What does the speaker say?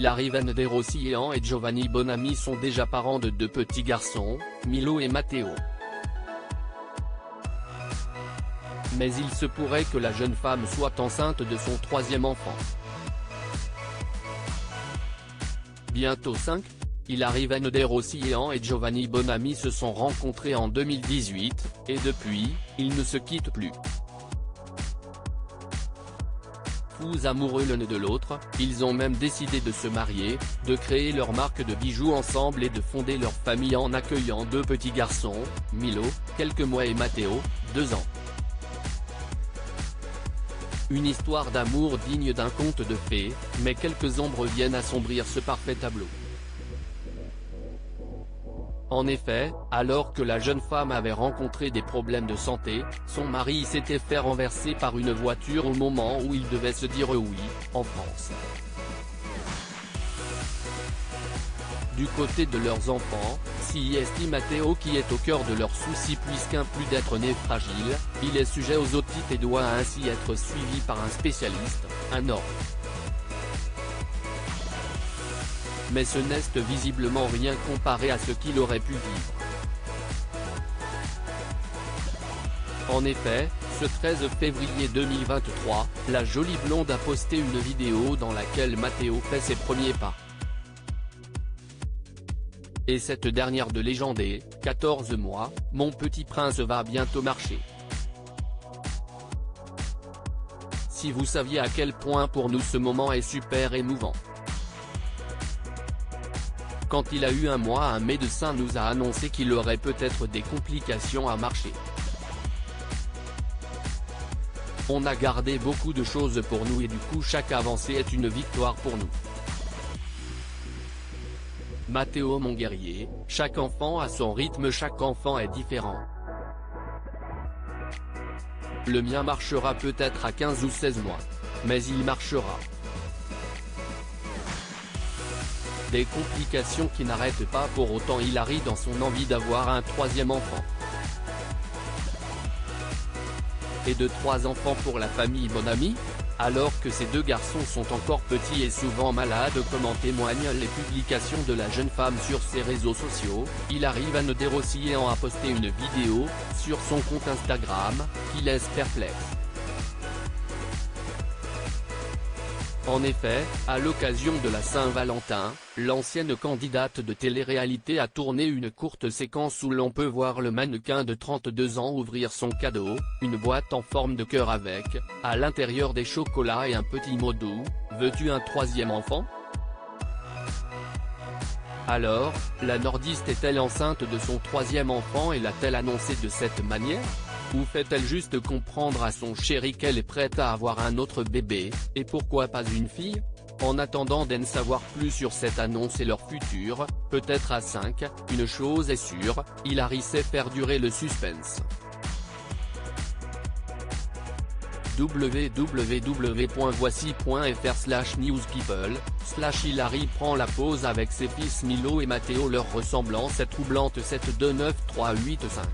Hilary Van Der Rossian et Giovanni Bonami sont déjà parents de 2 petits garçons, Milo et Matteo. Mais il se pourrait que la jeune femme soit enceinte de son 3e enfant. Bientôt 5, Hilary Van Der Rossian et Giovanni Bonami se sont rencontrés en 2018, et depuis, ils ne se quittent plus. Fous amoureux l'un de l'autre, ils ont même décidé de se marier, de créer leur marque de bijoux ensemble et de fonder leur famille en accueillant 2 petits garçons, Milo, quelques mois et Matteo, 2 ans. Une histoire d'amour digne d'un conte de fées, mais quelques ombres viennent assombrir ce parfait tableau. En effet, alors que la jeune femme avait rencontré des problèmes de santé, son mari s'était fait renverser par une voiture au moment où il devait se dire oui, en France. Du côté de leurs enfants, c'est Matteo qui est au cœur de leurs soucis puisqu'implus d'être né fragile, il est sujet aux otites et doit ainsi être suivi par un spécialiste, un ortho. Mais ce n'est visiblement rien comparé à ce qu'il aurait pu vivre. En effet, ce 13 février 2023, la jolie blonde a posté une vidéo dans laquelle Matteo fait ses premiers pas. Et cette dernière de légender, 14 mois, mon petit prince va bientôt marcher. Si vous saviez à quel point pour nous ce moment est super émouvant. Quand il a eu 1 mois, un médecin nous a annoncé qu'il aurait peut-être des complications à marcher. On a gardé beaucoup de choses pour nous et du coup chaque avancée est une victoire pour nous. Matteo mon guerrier, chaque enfant a son rythme, chaque enfant est différent. Le mien marchera peut-être à 15 ou 16 mois. Mais il marchera. Des complications qui n'arrêtent pas pour autant Hilary dans son envie d'avoir un 3e enfant. Et de 3 enfants pour la famille Bonami, alors que ces 2 garçons sont encore petits et souvent malades comme en témoignent les publications de la jeune femme sur ses réseaux sociaux. Hilary Van Der Rossian a posté une vidéo, sur son compte Instagram, qui laisse perplexe. En effet, à l'occasion de la Saint-Valentin, l'ancienne candidate de télé-réalité a tourné une courte séquence où l'on peut voir le mannequin de 32 ans ouvrir son cadeau, une boîte en forme de cœur avec, à l'intérieur des chocolats et un petit mot doux, « Veux-tu un 3e enfant ?» Alors, la nordiste est-elle enceinte de son 3e enfant et l'a-t-elle annoncé de cette manière ? Ou fait-elle juste comprendre à son chéri qu'elle est prête à avoir un autre bébé, et pourquoi pas une fille? En attendant d'en savoir plus sur cette annonce et leur futur, peut-être à 5, une chose est sûre, Hilary sait faire durer le suspense. www.voici.fr/newspeople/Hilary prend la pause avec ses fils Milo et Matteo. Leur ressemblance est troublante. 7293885